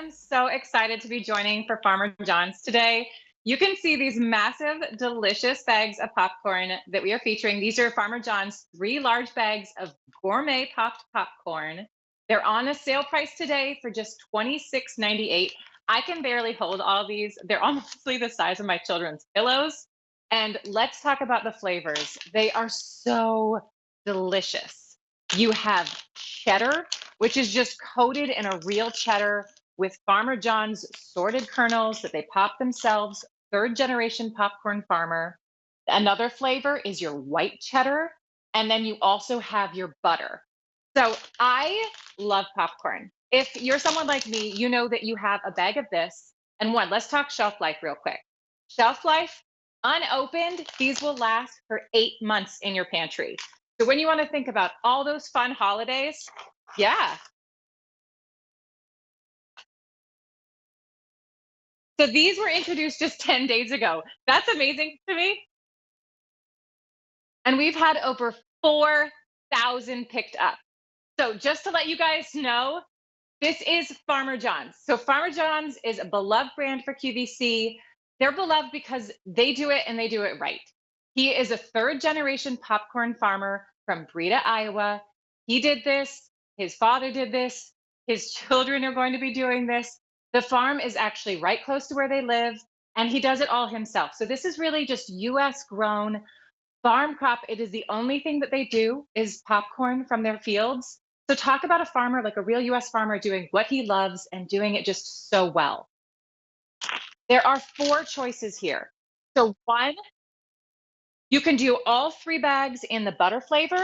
am so excited to be joining for Farmer John's today. You can see these massive, delicious bags of popcorn that we are featuring. These are Farmer John's 3 large bags of gourmet popped popcorn. They're on a sale price today for just $26.98. I can barely hold all these. They're honestly the size of my children's pillows. And let's talk about the flavors. They are so delicious. You have cheddar, which is just coated in a real cheddar with Farmer John's sorted kernels that they pop themselves, third generation popcorn farmer. Another flavor is your white cheddar. And then you also have your butter. So I love popcorn. If you're someone like me, you know that you have a bag of this. And one, let's talk shelf life real quick. Shelf life, unopened, these will last for 8 months in your pantry. So when you want to think about all those fun holidays, yeah. So these were introduced just 10 days ago. That's amazing to me. And we've had over 4,000 picked up. So just to let you guys know, this is Farmer John's. So Farmer John's is a beloved brand for QVC. They're beloved because they do it and they do it right. He is a third generation popcorn farmer from Breda, Iowa. He did this, his father did this, his children are going to be doing this. The farm is actually right close to where they live, and he does it all himself. So this is really just US grown farm crop. It is the only thing that they do is popcorn from their fields. So talk about a farmer, like a real US farmer doing what he loves and doing it just so well. There are 4 choices here. So one, you can do all 3 bags in the butter flavor.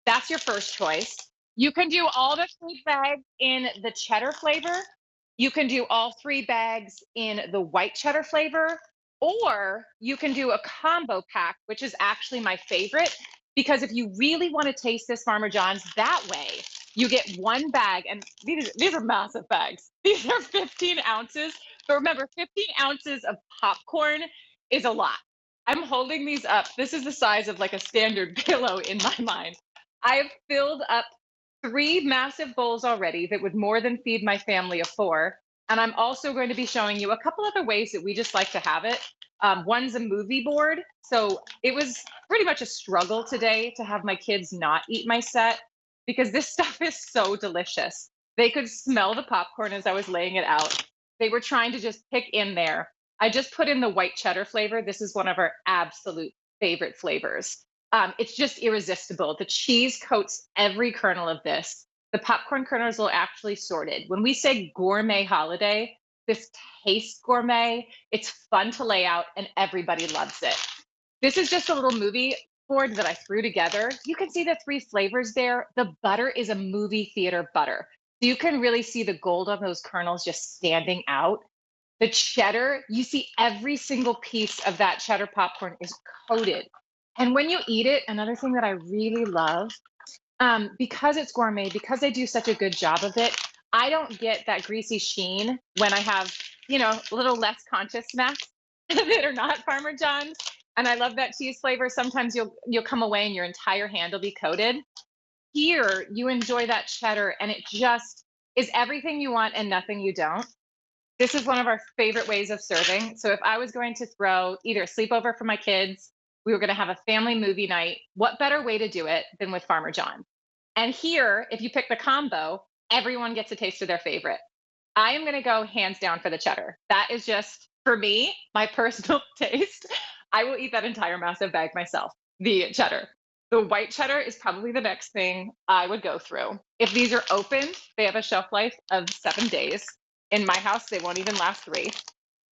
That's your first choice. You can do all the 3 bags in the cheddar flavor. You can do all 3 bags in the white cheddar flavor, or you can do a combo pack, which is actually my favorite because if you really want to taste this Farmer John's that way, you get 1 bag, and these are massive bags. These are 15 ounces. But remember, 15 ounces of popcorn is a lot. I'm holding these up. This is the size of like a standard pillow in my mind. I have filled up 3 massive bowls already that would more than feed my family of 4. And I'm also going to be showing you a couple other ways that we just like to have it. One's a movie board. So it was pretty much a struggle today to have my kids not eat my set because this stuff is so delicious. They could smell the popcorn as I was laying it out. They were trying to just pick in there. I just put in the white cheddar flavor. This is one of our absolute favorite flavors. It's just irresistible. The cheese coats every kernel of this. The popcorn kernels are actually sorted. When we say gourmet holiday, this tastes gourmet. It's fun to lay out, and everybody loves it. This is just a little movie board that I threw together. You can see the 3 flavors there. The butter is a movie theater butter. So you can really see the gold on those kernels just standing out. The cheddar, you see every single piece of that cheddar popcorn is coated. And when you eat it, another thing that I really love, because it's gourmet, because they do such a good job of it, I don't get that greasy sheen when I have, a little less conscious snacks that are not Farmer John's. And I love that cheese flavor. Sometimes you'll come away and your entire hand will be coated. Here, you enjoy that cheddar, and it just is everything you want and nothing you don't. This is one of our favorite ways of serving. So if I was going to throw either a sleepover for my kids, we were going to have a family movie night, what better way to do it than with Farmer John? And here, if you pick the combo, everyone gets a taste of their favorite. I am going to go hands down for the cheddar. That is just, for me, my personal taste. I will eat that entire massive bag myself, the cheddar. The white cheddar is probably the next thing I would go through. If these are opened, they have a shelf life of 7 days. In my house, they won't even last 3.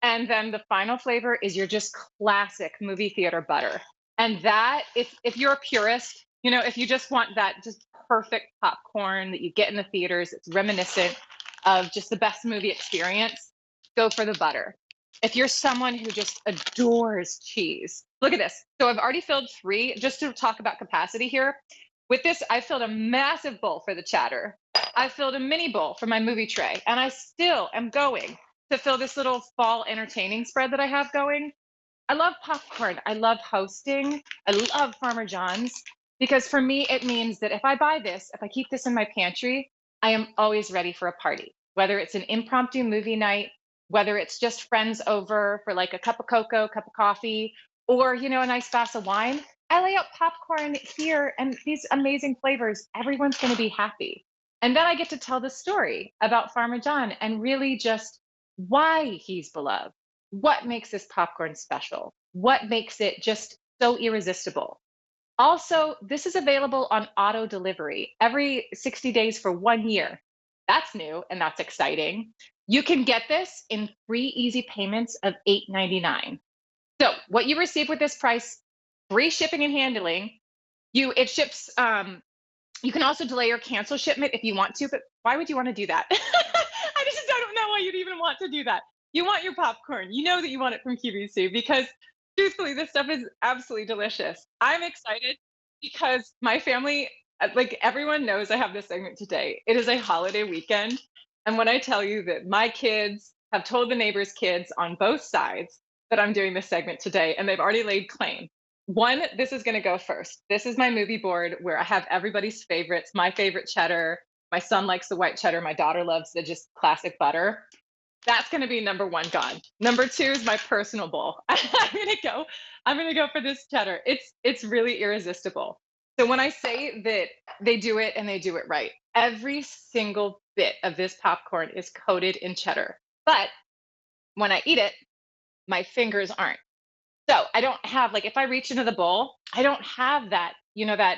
And then the final flavor is your just classic movie theater butter. And that, if you're a purist, if you just want that just perfect popcorn that you get in the theaters, it's reminiscent of just the best movie experience, go for the butter. If you're someone who just adores cheese, look at this. So I've already filled 3, just to talk about capacity here. With this, I filled a massive bowl for the cheddar. I filled a mini bowl for my movie tray, and I still am going to fill this little fall entertaining spread that I have going. I love popcorn. I love hosting. I love Farmer John's because for me, it means that if I buy this, if I keep this in my pantry, I am always ready for a party. whether it's an impromptu movie night, whether it's just friends over for like a cup of cocoa, cup of coffee, or a nice glass of wine. I lay out popcorn here and these amazing flavors. Everyone's going to be happy. And then I get to tell the story about Farmer John and really just why he's beloved. What makes this popcorn special? What makes it just so irresistible? Also, this is available on auto delivery every 60 days for 1 year. That's new and that's exciting. You can get this in free easy payments of $8.99. So, what you receive with this price, free shipping and handling. It ships. You can also delay or cancel shipment if you want to, but why would you want to do that? I don't know why you'd even want to do that. You want your popcorn. You know that you want it from QVC because truthfully, this stuff is absolutely delicious. I'm excited because my family, like everyone knows I have this segment today. It is a holiday weekend. And when I tell you that my kids have told the neighbors' kids on both sides that I'm doing this segment today, and they've already laid claim. One, this is going to go first. This is my movie board where I have everybody's favorites, my favorite cheddar. My son likes the white cheddar. My daughter loves the just classic butter. That's going to be number one gone. Number two is my personal bowl. I'm going to go for this cheddar. It's really irresistible. So when I say that they do it and they do it right, every single bit of this popcorn is coated in cheddar. But when I eat it, my fingers aren't. So I don't have like if I reach into the bowl, I don't have that, that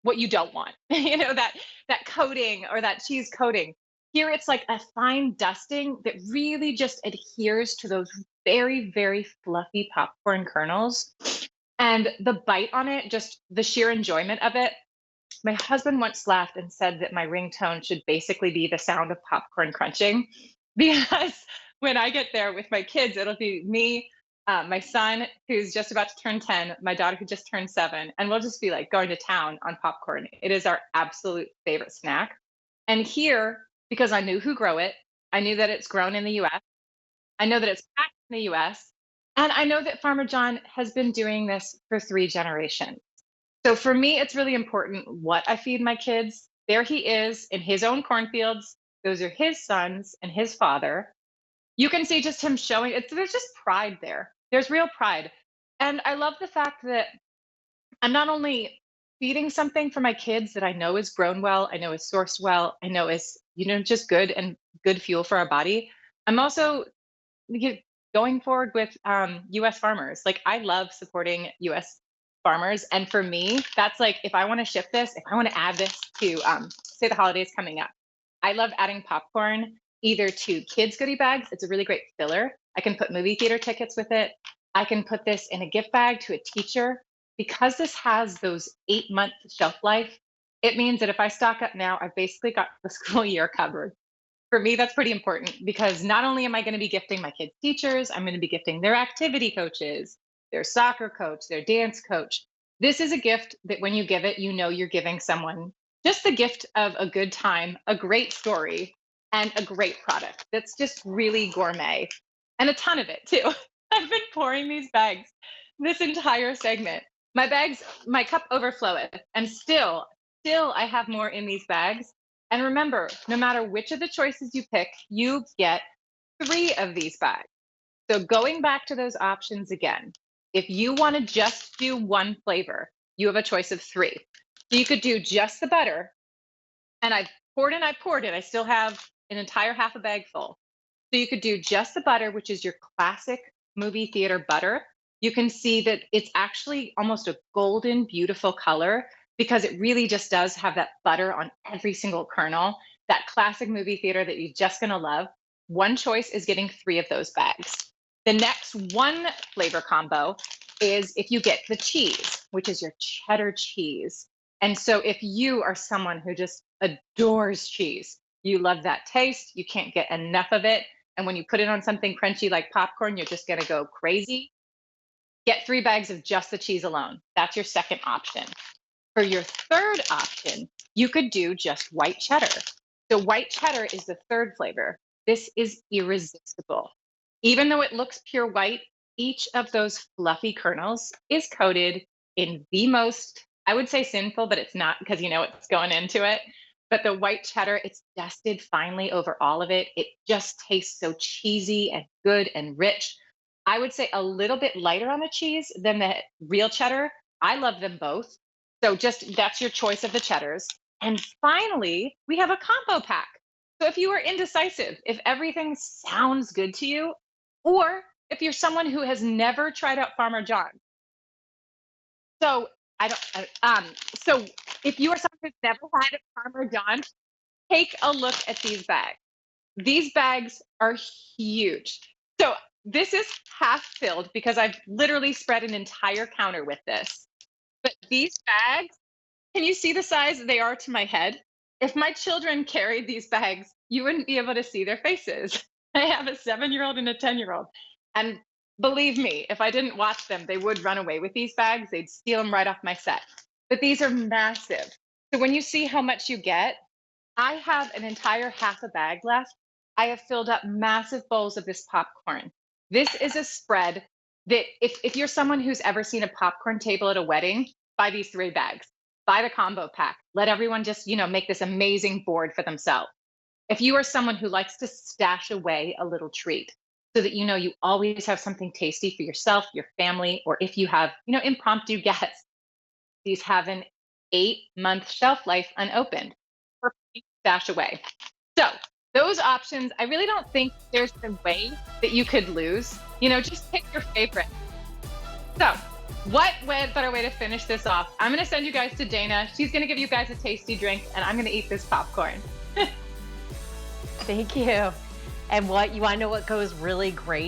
what you don't want, that coating or that cheese coating. Here it's like a fine dusting that really just adheres to those very, very fluffy popcorn kernels. And the bite on it, just the sheer enjoyment of it. My husband once laughed and said that my ringtone should basically be the sound of popcorn crunching because when I get there with my kids, it'll be me, my son who's just about to turn 10, my daughter who just turned 7, and we'll just be like going to town on popcorn. It is our absolute favorite snack. And here, because I knew who grow it, I knew that it's grown in the US, I know that it's packed in the US, and I know that Farmer John has been doing this for 3 generations. So for me, it's really important what I feed my kids. There he is in his own cornfields. Those are his sons and his father. You can see just him showing it. There's just pride there. There's real pride. And I love the fact that I'm not only feeding something for my kids that I know is grown well, I know is sourced well, I know is, just good and good fuel for our body. I'm also going forward with US farmers. Like I love supporting US farmers. And for me, that's like if I want to ship this, if I want to add this to say the holidays coming up, I love adding popcorn either to kids goodie bags. It's a really great filler. I can put movie theater tickets with it. I can put this in a gift bag to a teacher. Because this has those 8 month shelf life, it means that if I stock up now, I've basically got the school year covered. For me, that's pretty important because not only am I going to be gifting my kids' teachers, I'm going to be gifting their activity coaches, their soccer coach, their dance coach. This is a gift that when you give it, you know you're giving someone just the gift of a good time, a great story, and a great product that's just really gourmet and a ton of it too. I've been pouring these bags this entire segment. My cup overfloweth, and still I have more in these bags. And remember, no matter which of the choices you pick, you get 3 of these bags. So going back to those options again, if you want to just do one flavor, you have a choice of 3. So you could do just the butter, and I poured it. I still have an entire half a bag full. So you could do just the butter, which is your classic movie theater butter. You can see that it's actually almost a golden, beautiful color because it really just does have that butter on every single kernel, that classic movie theater that you're just going to love. One choice is getting 3 of those bags. The next one flavor combo is if you get the cheese, which is your cheddar cheese. And so if you are someone who just adores cheese, you love that taste, you can't get enough of it. And when you put it on something crunchy like popcorn, you're just going to go crazy. Get 3 bags of just the cheese alone. That's your second option. For your third option, you could do just white cheddar. So white cheddar is the third flavor. This is irresistible. Even though it looks pure white, each of those fluffy kernels is coated in the most, I would say sinful, but it's not because you know what's going into it. But the white cheddar, it's dusted finely over all of it. It just tastes so cheesy and good and rich. I would say a little bit lighter on the cheese than the real cheddar. I love them both. So just that's your choice of the cheddars. And finally, we have a combo pack. So if you are indecisive, if everything sounds good to you, or if you're someone who has never tried out Farmer John. So I don't so if you are someone who's never had Farmer John, take a look at these bags. These bags are huge. So this is half filled because I've literally spread an entire counter with this. But these bags, can you see the size they are to my head? If my children carried these bags, you wouldn't be able to see their faces. I have a 7-year-old and a 10-year-old. And believe me, if I didn't watch them, they would run away with these bags. They'd steal them right off my set. But these are massive. So when you see how much you get, I have an entire half a bag left. I have filled up massive bowls of this popcorn. This is a spread that if you're someone who's ever seen a popcorn table at a wedding, buy these 3 bags. Buy the combo pack. Let everyone just, make this amazing board for themselves. If you are someone who likes to stash away a little treat so that you always have something tasty for yourself, your family, or if you have, impromptu guests, these have an 8-month shelf life unopened for stash away. So those options, I really don't think there's a way that you could lose. Just pick your favorite. So what better way to finish this off? I'm going to send you guys to Dana. She's going to give you guys a tasty drink, and I'm going to eat this popcorn. Thank you. And you want to know what goes really great?